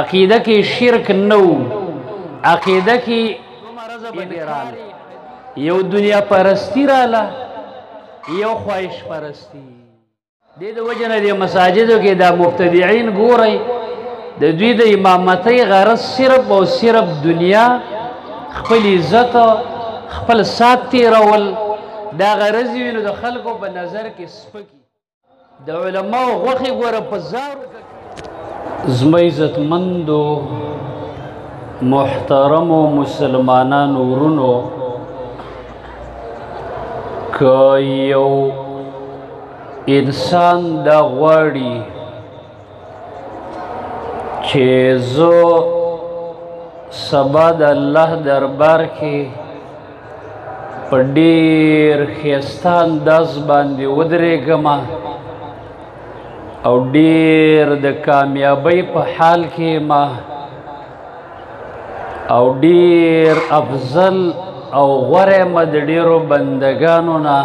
عقیده کې شرک نو، عقیده کې یو دنیا پرستی رااله، یو خواهش پرستی. دې د وجه نه د مساجدو کې دا مبتدعين ګورئ د دوی د امامتۍ غرض صرف او صرف دنیا، خپل عزت، خپل سات تېرول، دا غرض وي نو د خلکو په نظر کې سپکي. د علماو غوښې ګوره په زارو. زما عزتمندو محترمو مسلمانانو ورونو، که یو انسان دا غواړي چې زه سبا د الله دربار کې په ډېر ښایسته انداز باندې ودرېږم او ډېر د کامیابۍ په حال کې ما او ډېر افضل او غوره یم د ډېرو بندګانو نه،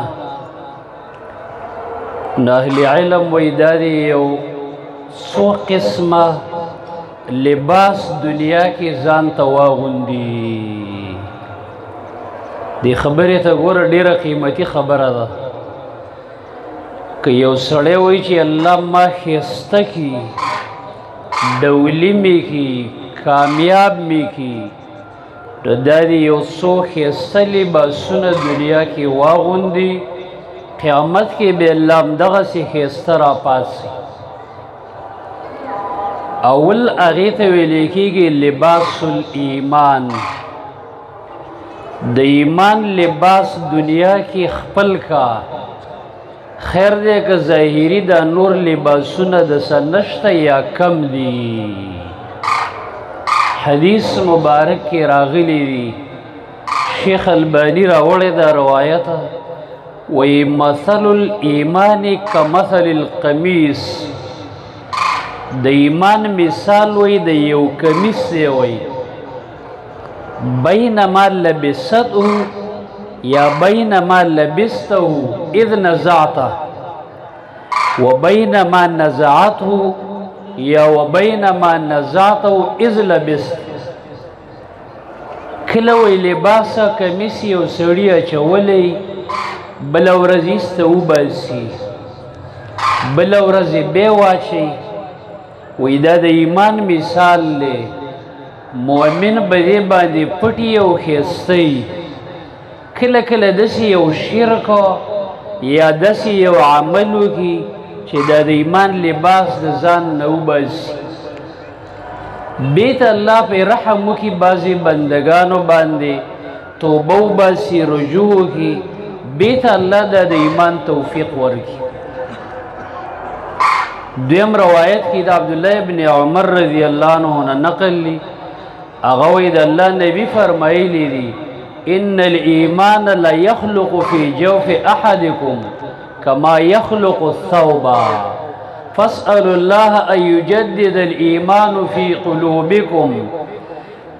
نو اهل علم وایي دا د یو څو قسمه لباس دنیا کې ځان ته واغوندي. دې خبرې ته ګوره ډېره قیمتي خبره ده. که یو سړی وایي چې الله ما ښایسته کي، ډولي مې کي، کامیاب مې کي، نو دا د یو څو ښایسته لباسونه دنیا کې واغوندي، قیامت کې به الله همدغسې ښایسته راپاڅي. اول هغې ته ویلی کېږي لباس الایمان. د ایمان لباس دنیا کې خپل کا، خیر دی که ظاهري دا نور لباسونه د څه نشته یا کم دي. حدیث مبارک کې راغلی دی، شیخ البانی راوړی دا روایت، وی مثل الایمان کمثل القمیص. د ایمان مثال وی د یو کمیس دی، وی بینما لبسته یا بینما لبسته اذ نزعته و بینما نزعته یا و بینما نزعته اذ لبسته. کله وی لباسه کمیس یو سړي اچولی، بله ورځ ایسته وباسي، بله ورځ بیا واچوي. وی دا د ایمان مثال دی. مؤمن به دې باندې پټي او ښایسته، کله کله داسې یو شرک یا داسې یو عمل وکړي چې دا د ایمان لباس د ځان نه وباسي. بیت الله پې رحم وکړي بعضې بندګانو باندې، توبه وباسي، رجوع وکړي، بیت الله دا د ایمان توفیق ورکړي. دویم روایت کې د عبدالله ابن عمر رضی الله عنه نه نقل لی، هغه وایي د الله نبي فرمایلی دي ان الایمان لا یخلق فی جوف احدکم کما یخلق الثوب فاسألوا الله ان یجدد الایمان فی قلوبکم.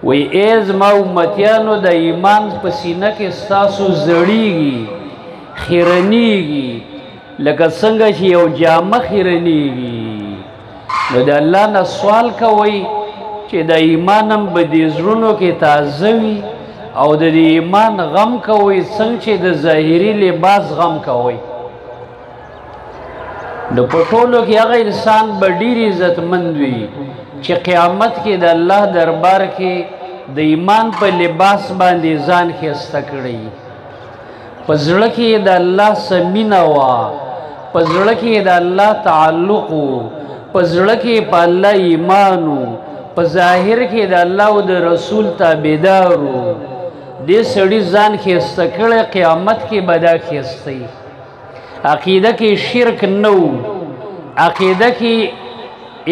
وی ای زما امتیانو د ایمان په سینه کې ستاسو زړیږي، خیرنیږي، لکه څنګه چې یو جامه خیرنیږي. نو د الله نه سوال کوئ چې د ایمان هم به دې زړونو کې تازه وي، او د دې ایمان غم کوئ څنګه چې د ظاهري لباس غم کوئ. نو په ټولو کې هغه انسان به ډېر عزتمند وي چې قیامت کې د الله دربار کې د ایمان په لباس باندې ځان ښایسته کړی. په زړه کې د الله څه مینه وه، په زړه کې د الله تعلق و، په زړه کې په الله ایمان و، په ظاهر کې د الله او د رسول تابعدار و. دې سړي ځان ښایسته کړی، قیامت کې به دا ښایسته. عقیده کې شرک نه و، عقیده کې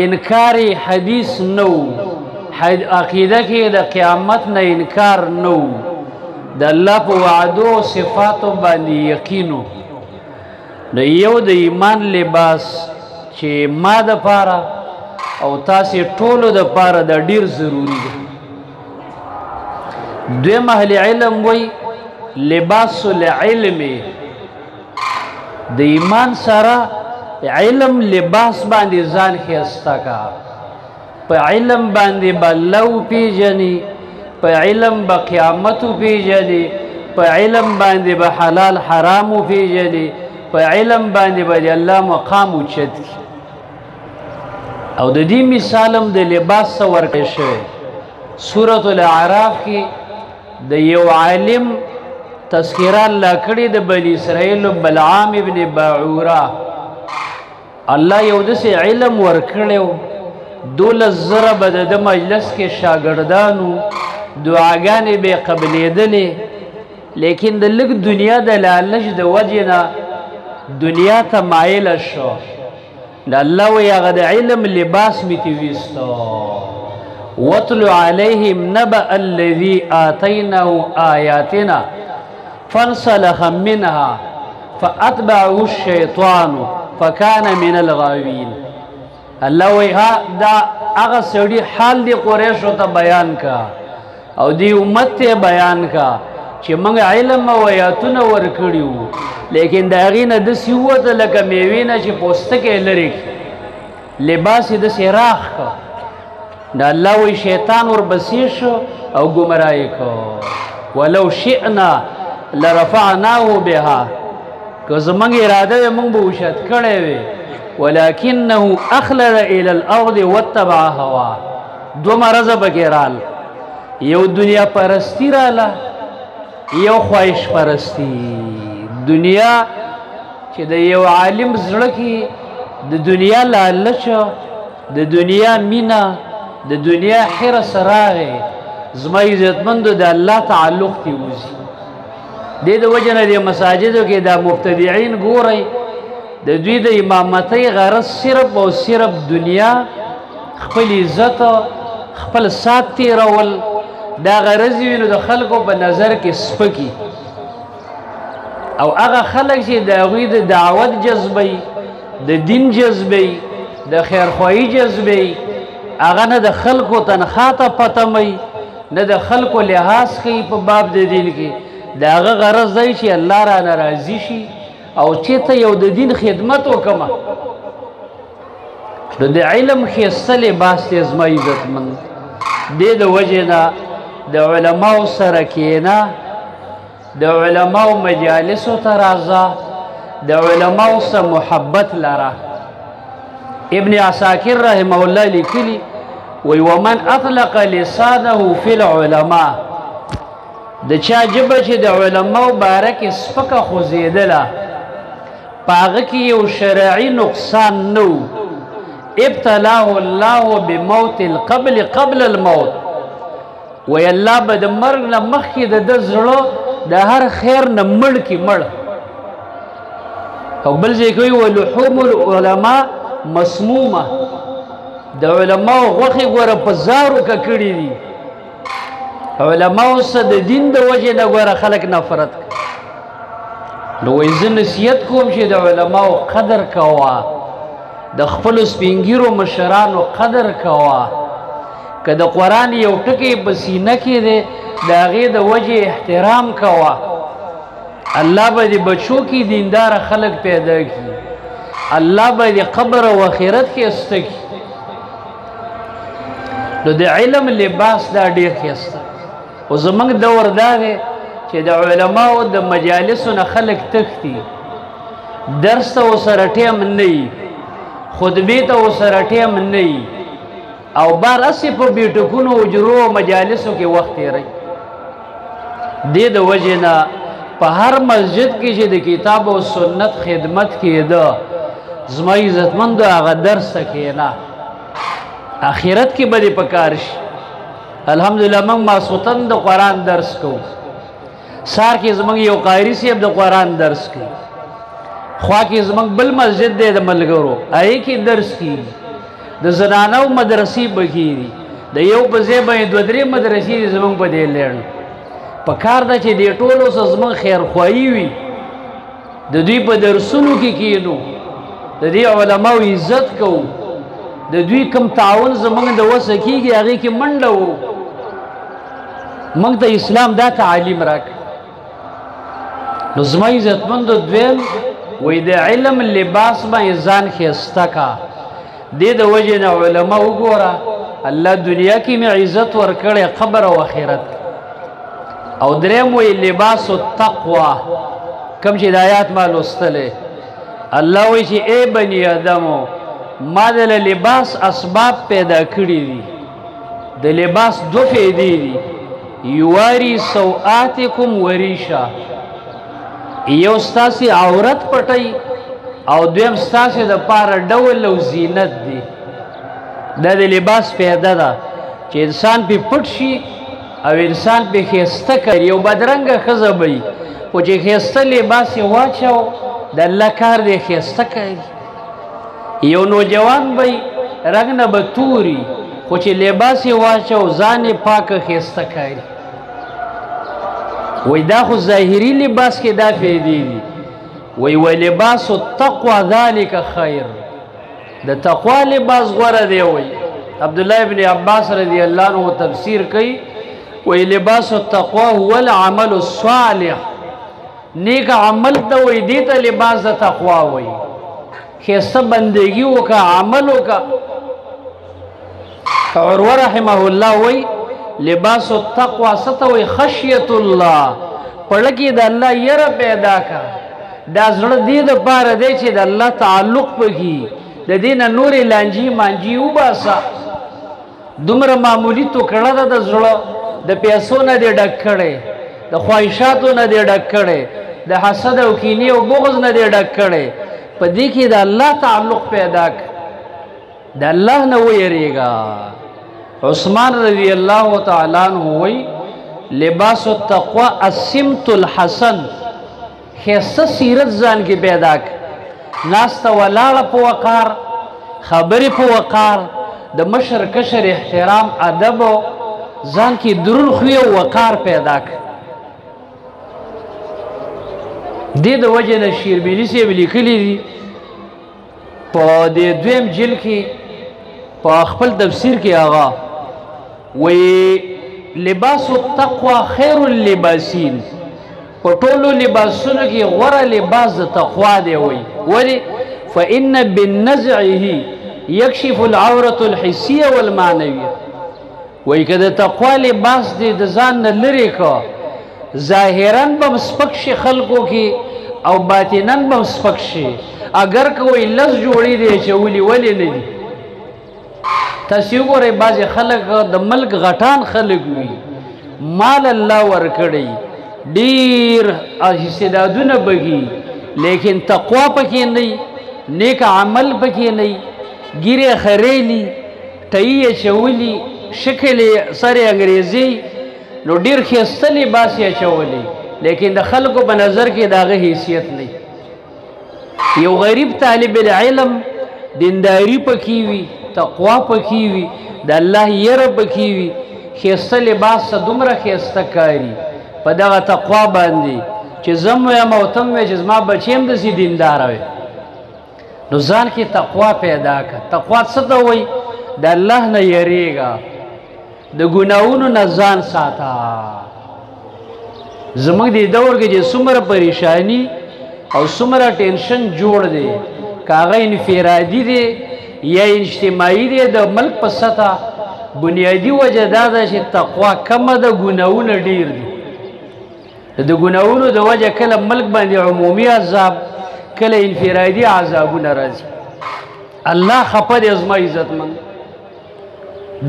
انکار حدیث نه و، عقیده کې د قیامت نه انکار نه و، د الله په وعدو او صفاتو باندې یقین و. نو یو د ایمان لباس چې ما دپاره او تاسې ټولو دپاره دا ډېر ضروري دی. دویم اهل علم وی لباس العلم، د ایمان سره علم لباس باندې ځان ښایسته کا. په علم باندې به الله وپېژني، په علم به قیامت وپېژني، په علم باندې به حلال حرام وپېژني، په علم باندې به د الله مقام اوچت کړي. او د دې مثال هم د لباس څخه ورکړی شوی. سورة الاعراف کې د یو عالم تذکره الله کړې د بني اسرائیلو بلعام ابن باعوره. الله یو داسې علم ورکړی و، 12,000 به د ده مجلس کې شاګردانو، دعاګانې به یې قبلېدلې، لیکن د لږ دنیا د لالچ د وجې نه دنیا ته مایله شو. د الله وایي هغه د علم لباس مې ترې ویسته. واتل علیهم نبأ الذي آتیناه آیاتنا فانسلخ منها فاتبعه الشیطان فکان من الغاوین. الله وایي دا هغه سړي حال دی قریشو ته بیان کا او دی امت ته بیان کا چې موږ علم او آیاتونه ورکړي وو، لیکن د هغې نه داسې ووته لکه میوې نه چې پوستکی لرې کړي، لباس یې داسې راخ که. د الله وایي شیطان وربسې شو او ګمراه یې کو. ولو شئنا لرفعناه بها، که زموږ اراده وی موږ به اوچت کړی وی، ولکنه اخلد الى الارض واتبع هوا. دو مرضه پکې رال، یو دنیا پرستی راله، یو خواهش پرستی. دنیا چې د یو عالم زړه کې د دنیا لالچ، د دنیا مینه، د دنیا حرص راغی، زما عزتمندو د الله تعلق تی وځي. دې د وجه نه د مساجدو کې دا مبتدعین ګورئ، د دوی د امامتۍ غرض صرف او صرف دنیا، خپل عزت، خپل سات تېرول، دا غرض وي نو د خلکو په نظر کې سپکي. او هغه خلک چې د هغوی د دعوت جذبوي، د دین جذبوي، د خیرخواهي جذبوي، هغه نه د خلکو تنخوا ته پتموي، نه د خلکو لحاظ کوي په باب د دین کې. د هغه غرض دی چې الله رانه راضي شي او چېرته یو د دین خدمت وکړمه. نو د علم ښایسته لباس دی زما عزتمند. دې د وجې نه د علماو سره کښېنه، د علماو مجالسو ته راځه، د علماو سره محبت لره. ابن عساکر رحمه الله لیکلي وی ومن اطلق لسانه فی العلماء، د چا ژبه چې د علماو باره کې سپکه خوځېدله، په هغه کې یو شرعي نقصان نه و، ابتلاه الله بموت القبل قبل الموت. وی الله به د مرګ نه مخکې د ده زړه د هر خیر نه مړ کړي، مړ. او بل ځای کوي ولحوم العلماء مسمومه، د علماو غوښې ګوره په زارو ککړي دي. علماو سره د دین د وجې نه ګوره خلک نفرت کوي. نو وایي زه نصیحت کوم چې د علماو قدر کوه، د خپلو سپین ږیرو مشرانو قدر کوه. که د قرآن یو ټکی په سینه کې دی، د هغې د وجې احترام کوه. الله به د بچو کې دینداره خلک پیدا کړي، الله به د قبر او آخرت ښایسته کړي. نو د علم لباس دا ډېر ښایسته. خو زموږ دور دا دی چې د علماو د مجالسو نه خلک تښتي، درس ته ورسره ټیم نه وي، خطبې ته ورسره ټیم نه وي، او بار هسې په بیټکونو حجرو او مجالسو کې وخت تېروي. دې د وجې نه په هر مسجد کې چې د کتاب او سنت خدمت کېده، زما عزتمندو هغه درس ته کښېنه، آخرت کې به دې په کار شي. الحمدلله موږ ماسخوتن د قرآن درس کوو، سهار کې زموږ یو قاري صاحب د قرآن درس کوي، خوا کې زموږ بل مسجد دی د ملګرو، هغې کې درس کېږي. د زنانو مدرسې به کېږي، د یو په ځای باندې 2-3 مدرسې دي زموږ په دې لړ. په کار ده چې دې ټولو سره زموږ خیرخواهي وي، د دوی په درسونو کې کښېنو، د دې علماو عزت کوو، د دوی کم تعاون زموږ د وسه کېږي هغې کې منډه وو. موږ ته اسلام دا تعلیم راکړي. نو زما عزتمندو دویم وایي د علم لباس باندې ځان ښایسته کا. دې د وجې نه علما وګوره، الله دنیا کې مې عزت ورکړی قبر او آخرت. او دریم وی لباس التقوا، کم چې د آیات ما لوستلی الله وی چې ای بني آدمو ما د لباس اسباب پیدا کړي دي. د لباس دو فیدې دي، یواری سوآتکم وریشا، یو ستاسې عورت پټی او دویم ستاسې د پاره ډول او زینت دی. دا د لباس فایده ده چې انسان پې پټ شي او انسان پې ښایسته کړي. یو بدرنګه ښځه به وي خو چې ښایسته لباس یې واچو د الله کار دی ښایسته کوي. یو نوجوان به وي رنګ نه به توري خو چې لباس یې واچو ځان یې پاکه ښایسته کوي. وی دا خو ظاهري لباس کې دا فایدې دي. وی ولباس التقوى ذلك خیر، د تقوا لباس غوره دی. وی عبدالله ابن عباس رضی اللہ عنہ تفسیر کوي وی لباس التقوى هو العمل الصالح، نیک عمل ته وی دی ته لباس د تقوا وی. ښایسته بندگی وکړه، عمل وکړه. عروه رحمه الله وی لباس التقوى څه ته وی؟ خشیت الله، پړه کې د الله یره پیدا کا. دا زړه دې دپاره دی چې د الله تعلق پکې، د دې نه نورې لانجې مانجې وباسه. دومره معمولي توکړه ده د زړه، د پیسو نه دې ډک کړی، د خواهشاتو نه دې ډک کړی، د حسد او کینې او بغض نه دې ډک کړی. په دې کې د الله تعلق پیدا کړه، د الله نه ویریږه. عثمان رضی اللہ تعالیٰ عنہ وی لباس التقوی السمت الحسن، خیسته سیرت ځان کې پیدا کړه. ناسته ولاړه په وقار، خبرې په وقار، د مشر کشر احترام ادب، ځان کې دروند خوی او وقار پیدا کړه. دې د وجې نه شیربیني صاحب لیکلي دي په دې دویم جلد کې په خپل تفسیر کې هغه وی لباس التقوى خیر اللباسین، په ټولو لباسونو کې غوره لباس د تقوا دی. وی ولی فإن بالنزعه یکشف العورة الحسیه والمعنویه. وی که د تقوا لباس دی د ځان نه لرې که ظاهرا به سپک شي خلکو کې او باطنا به سپک شي. اگر که وی لس جوړې دی اچولي ولې نه دي؟ تاسو وګورئ بعضې خلک د ملک غټان خلک وي، مال الله ورکړی، ډېر استعدادونه بږي، لیکن تقوا پکې نه، نیک عمل پکې نه، ګیرې خریلي، ټی اچولي، شکل یې سر انګریزي، نو ډېر ښایسته لباس یې اچولی، لیکن د خلکو په نظر کې د هغه حیثیت نه. یو غریب طالب العلم دینداری پکې وي، تقوا پکې وي، د الله یره پکې وي، ښایسته لباس ته دومره ښایسته کاري په دغه تقوا باندې چې زم وایم او تم وی چې زما بچی هم داسې دینداره وي. نو ځان کې تقوا پیدا کړه. تقوا څه ته وایي؟ د الله نه یریږه، د ګناهونو نه ځان ساته. زموږ دې دور کې چې څومره پریشانی او څومره ټینشن جوړ دی، که هغه انفرادي دی یا اجتماعي دی، د ملک په سطح بنیادي وجه دا ده چې تقوا کمه ده، ګناهونه ډېر دي. د ګناهونو د وجه کله ملک باندې عمومي عذاب، کله انفرادي عذابونه راځي. الله خفه دی زما عزتمند.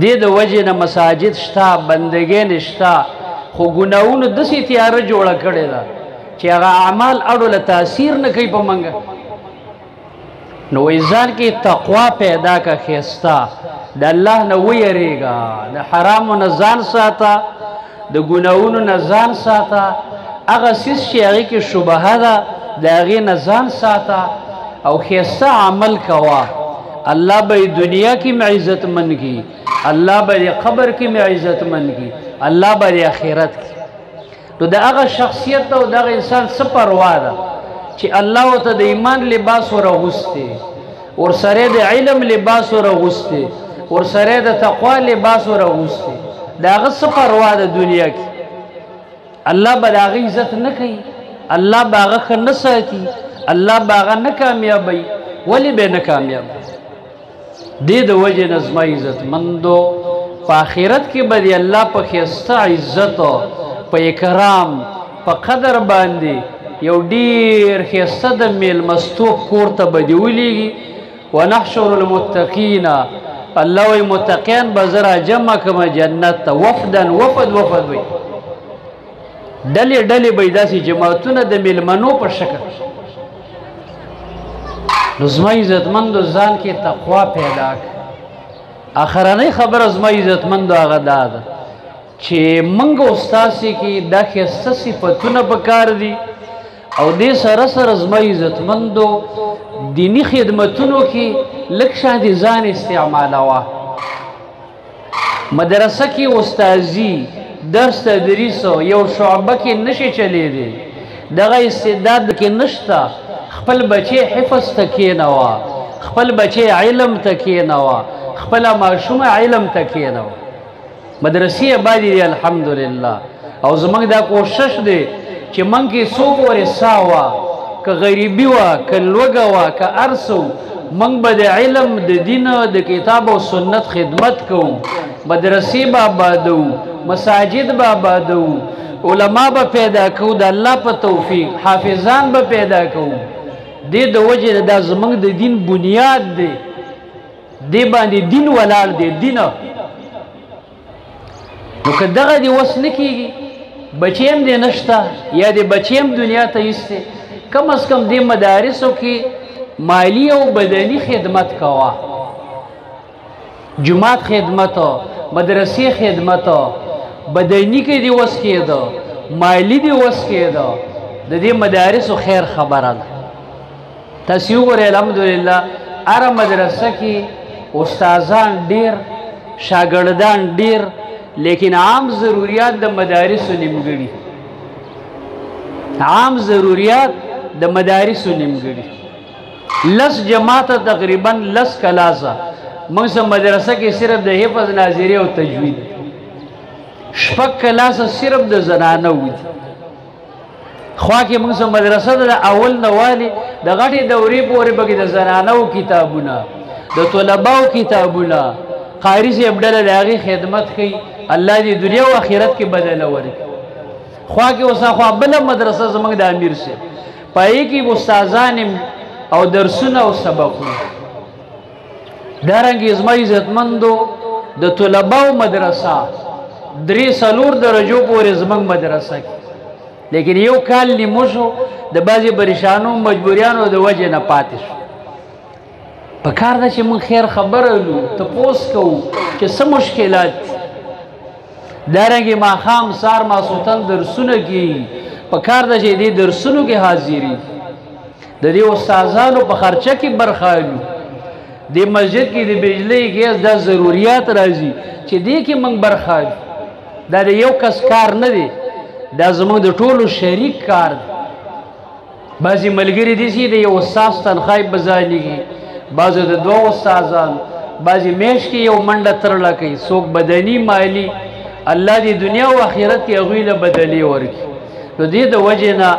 دې د وجې نه مساجد شته، بندګۍ شته، خو ګناهونو داسې تیاره جوړه کړې ده چې هغه اعمال اړو له تاثیر نه کوي په منګه. نو وی ځان کې تقوا پیدا که ښایسته، د الله نه ویریږه، د حرامو نه ځان ساته، د ګناهونو نه ځان ساته، هغه څیز چې هغې کې شبهه ده د هغې نه ځان ساته او ښایسته عمل کوه. الله به دنیا کې م عزتمند کي، الله به قبر کې م عزتمند کي، الله به آخرت کې. نو د هغه شخصیت او دغه انسان څه پروا ده چې الله ورته د ایمان لباس ورغوستی، ورسره د علم لباس ورغوستی، ورسره د تقوا لباس ورغوستی. د هغه څه پروا ده دنیا کې؟ الله به د هغه عزت نه کوي، الله به هغه ښه نه ساتي، الله به هغه نه کامیابوي. ولې به نه کامیاب؟ دې د وجې نه زما عزتمندو په آخرت کې به د الله په ښایسته عزت په اکرام په قدر باندې یو ډېر ښایسته د میلمستوب کور ته به دې ولیږي. ونحشر المتقین، الله وایي متقیان به زه راجمع کړم جنت ته، وفدا وفد وفد وایي ډلې ډلې به یې داسې جماعتونه د میلمنو په شکل. نو زما عزتمندو ځان کې تقوا پیدا کړه. آخرنۍ خبره زما عزتمندو هغه دا ده چې موږ او ستاسې کې دا ښایسته صفتونه پکار دي او دې سره سره زما عزتمندو دینی خدمتونو کې لږ شاندې ځان استعمالوه. مدرسه کې استاذي درس تدریس یو شعبه کې نشي چلیدی، دغه استعداد کې نشته. خپل بچی حفظ ته کېنوه، خپل بچی علم ته کېنوه، خپله ماشومه علم ته کېنوه. مدرسې آبادې دي الحمدلله. او زموږ دا کوشش دی چې موږ کې څوک ورسا وه، که غریبي وه، که لوږه وه، که هر څه، موږ به د علم د دین د کتاب او سنت خدمت کوو. مدرسې به آبادو، مساجد به آبادو، علما به پیدا کوو د الله په توفیق، حافظان به پیدا کوو. دې د وجې دا زموږ د دین بنیاد دی، دې باندې دین ولاړ دی. دینه نو که دغه دې وس نه کېږي، بچی هم دې نشته یا دې بچی هم دنیا ته ایستی، کم از کم دې مدارسو کې مالی او بدني خدمت کوه. جماعت خدمت، مدرسې خدمت، بدني کې دې وس کېده، مالی دې وس کېده، د دې مدارسو خیر خبره ده. تاسې وګورئ الحمدلله هره مدرسه کې استادان ډېر، شاګردان ډېر، لیکن عام ضروریات د مدارسو نیمګړي. عام ضروریات د مدارسو نیمګړي. 10 جماعته تقریبا 10 کلاسه موږ سره مدرسه کې صرف د حفظ ناظري او تجوید، 6 کلاسه صرف د زنانه وي. خوا کې موږ سره مدرسه د اول نه والي د غټې دورې پورې پکې د زنانو کتابونه، د طلباو کتابونه، قاري صاحب ډله د هغې خدمت کوي. الله دې دنیا او آخرت کې بدله ورکړي. خوا کې اوس خوا بله مدرسه زموږ د امیر صاحب، په هغې کې استادان او درسونه او سبقونه. دارنګې زما عزتمندو د طلباو مدرسه 3-4 درجو پورې زموږ مدرسه کې، لیکن یو کال نیمو شو د بعضې پریشانو مجبوریانو د وجې نه پاتې شو. په کار ده چې موږ خیر خبره لو، تپوس کوو چې څه مشکلات. دارنګې ماښام سهار ماسخوتن درسونه کېږي، په کار ده چې دې درسونو کې حاضري، د دې استادانو په خرچه کې برخه اخلو. دې مسجد کې د بجلی ګیس دا ضروریات راځي چې دې کې موږ برخه اخلو. دا د یو کس کار نه دی، دا زموږ د ټولو شریک کار دی. بعضې ملګري دي چې د یو استاذ تنخواه یې بځانېږي، بعضو د 2 استادان، بعضې میاشت کې یو منډه ترړه کوي، څوک بدني مالی. الله دې دنیا او آخرت کې هغوی له بدلې ورکړي. نو دې د وجې نه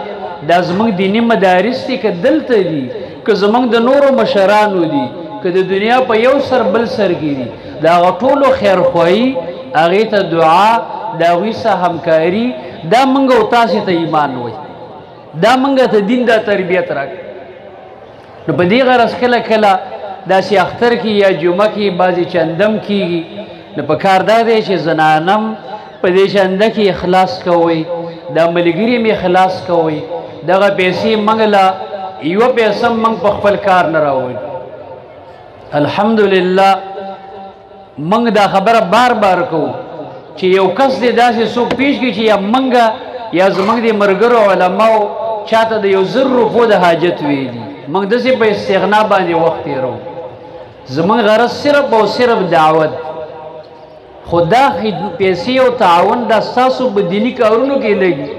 دا زموږ دیني مدارس دي، که دلته دي، که زموږ د نورو مشرانو دي، که د دنیا په یو سر بل سر کې دي، د هغه ټولو خیرخواهي، هغې ته دعا، د هغوی سره همکاري، دا موږ او تاسې ته ایمان وایي، دا موږ ته دین دا تربیت راکړي. نو په دې غرض کله کله داسې اختر کې یا جمعه کې بعضې چندم کېږي، نو په کار دا دی چې زنانم په دې چنده کې اخلاص کوئ، دا ملګري مې اخلاص کوئ. دغه پیسې موږ له یوه پیسه موږ په خپل کار نه راوړي. الحمدلله موږ دا خبره بار بار کوو چې یو کس دې داسې څوک پیش کړي چې یا موږ یا زموږ د ملګرو علماو چاته د 1,000 روپو د حاجت ویلي، موږ داسې په استغنا باندې وخت تېرو. زموږ غرض صرف او صرف دعوت. خو دا پیسې او تعاون دا ستاسو په دیني کارونو کې لګي،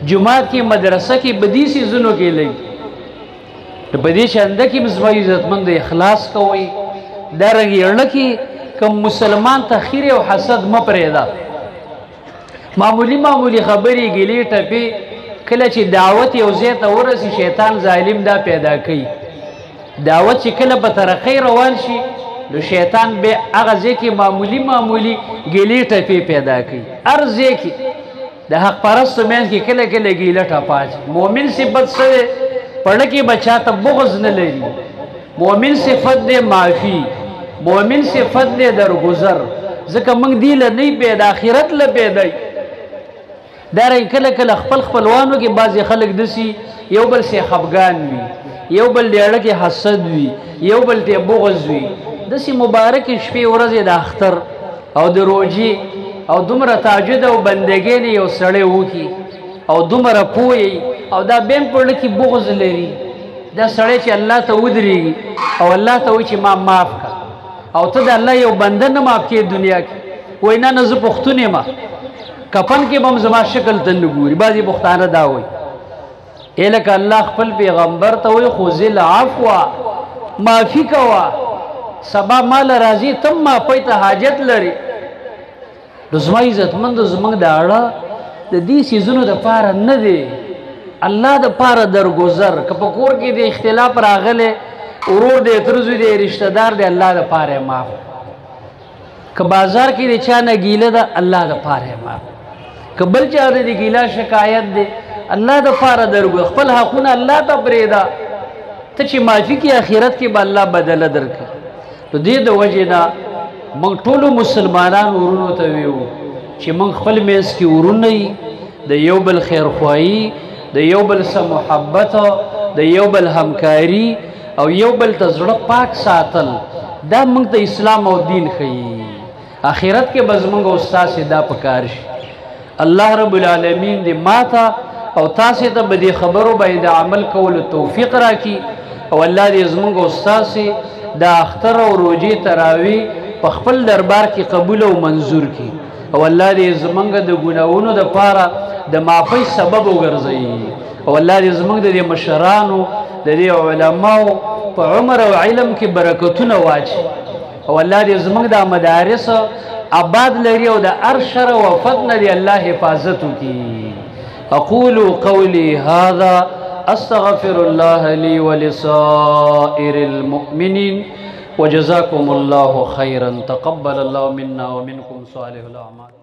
جماعت کې، مدرسه کې، بدي څیزونو کې لګي. په دې چنده کې زما عزتمند اخلاص کوئ. دارنګې اړه کې کوم مسلمان ته خیر او حسد مه پرېږده. معمولی معمولی خبرې ګیلې ټپې کله چې دعوت یو ځای ته ورسي، شیطان ظالم دا پیدا کوي. دعوت چې کله په ترقۍ روان شي، نو شیطان به هغه ځای کې معمولی ګیلې ټپې پیدا کوي. هر ځای کې د حق پرستو منځ کې کله کله ګیله ټپه اچي. مؤمن صفت څه دی؟ پړه کې بچا ته بغض نه لري. مؤمن صفت دی معافي، مؤمن صفت دی درگذر. ځکه موږ دی له نه پیدا آخرت له پیدای. دارنګه کله کله خپل خپلوانو کې بعضې خلک داسې یو بل سې خفګان وي، یو بل د اړه کې حسد وي، یو بل ته بغض وي. داسې مبارکې شپې ورځې د اختر او د روژې او دومره تهجد او بندګۍ نه یو سړی وکړي او دومره پوهی او دا بیا هم په زړه کې بغض لري. دا سړی چې الله ته ودرېږي او الله ته وایي چې ما معاف کړه او ته د الله یو بنده نه معاف کړې دنیا کې. وایي نه نه زه پښتون یم، کفن کې به هم زما شکل ته نه ګوري. بعضې پښتانه دا وایي. ای لکه الله خپل پیغمبر ته وایي خذ العفو، معافي کوه، سبا مال راځي تم معافۍ ته حاجت لري. نو زما عزتمندو زموږ د اړه د دې څیزونو دپاره نه دی، الله دپاره درګذر. که په کور کې د اختلاف راغلی، ورور دی، ترزوی دی، رشته دار دی، الله دپاره یې معاف. که بازار کې د چا نه ګیله ده، الله دپاره یې معاف. که بل چا د ګیله شکایت دی، الله دپاره درګذر. خپل حقونه الله ته پرېږده. ته چې معافي کې آخرت کې به الله بدله درکړي. نو دې د وجې نه موږ ټولو مسلمانانو ورونو ته ویو چې موږ خپل منځ کې ورونه یي، د یو بل خیرخواهي، د یو بل سره محبت، د یو بل همکاري او یو بل ته زړه پاک ساتل، دا موږ ته اسلام او دین ښیي. آخرت کې به زموږ او ستاسې دا پکار شي. الله رب العالمین دې ماته او تاسې ته به دې خبرو باندې د عمل کولو توفیق راکړي او الله دې زموږ او ستاسې د اختر او روژې تراویح په خپل دربار کې قبول او منظور کړي او الله دې زموږ د ګناهونو دپاره د معافۍ سبب وګرځوي او الله دې زموږ د دې مشرانو د دې علماو په عمر او علم کې برکتونه واچي او الله دې زموږ د مدارس آباد لري او د هر شر او فتنه دې الله حفاظت وکړي. اقول قولي هذا استغفر الله لي ولسائر المؤمنين وجزاكم الله خيرا. تقبل الله منا ومنكم صالح الأعمال.